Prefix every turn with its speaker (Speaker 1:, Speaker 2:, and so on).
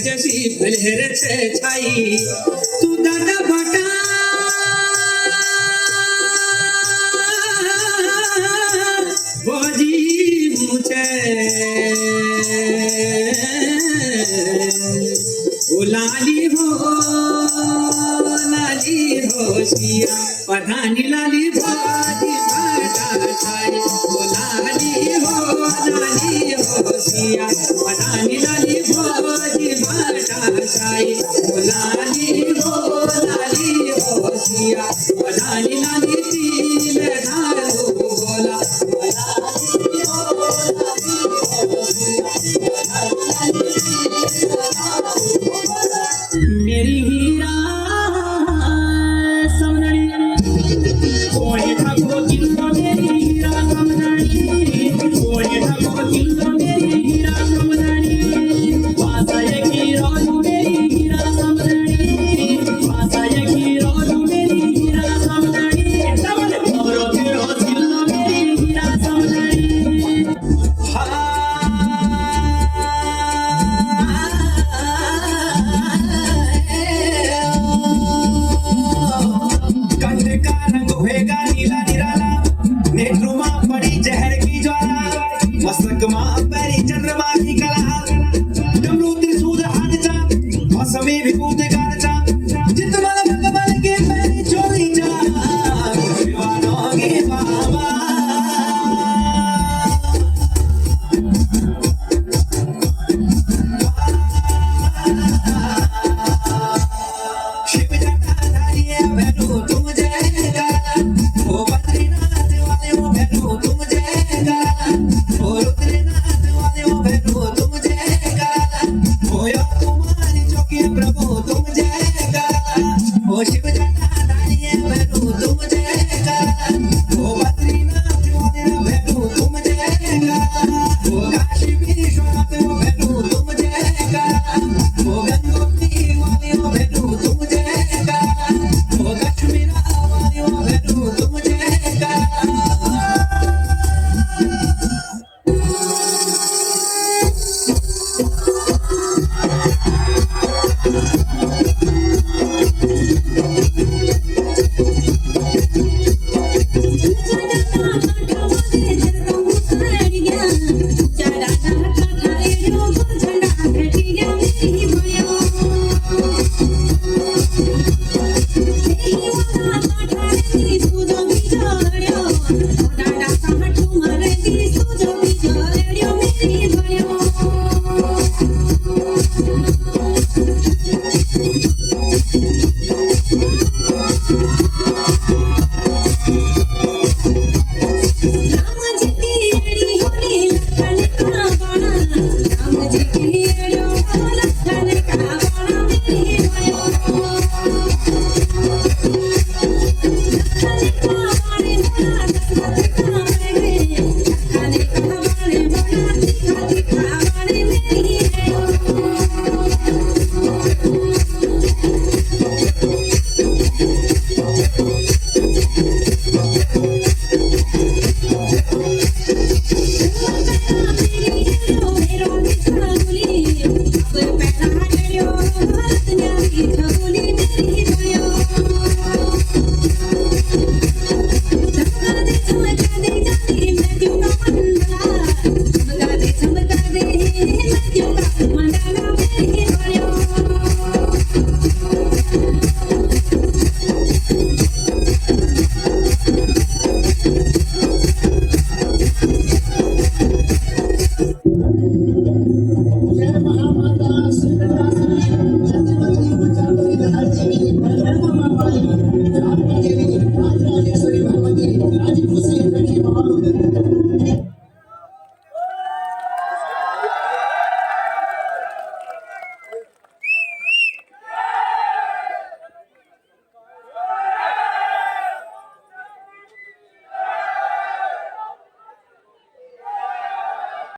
Speaker 1: जशी फलहर छाई तू दादा भाटा बाजी मुझे ओ लाली हो सिया पधानी लाली बाजी भाटा छाई ओ लाली हो सिया पधानी लाली बाजी भाटा छाई ओ लाली हो सिया पधानी लाली तिल धारो बोला मेरी हीरा समदड़ी कोई ठाको किल्लो मेरी हीरा समदड़ी कोई ठाको किल्लो मेरी हीरा समदड़ी वासाय की रोजू मेरी हीरा समदड़ी वासाय की रोजू मेरी हीरा समदड़ी तमने खबरो तेरो किल्लो मेरी हीरा समदड़ी
Speaker 2: चंद्रमा की कला डमरू त्रिशूल हाथ चा भस्मे विभूति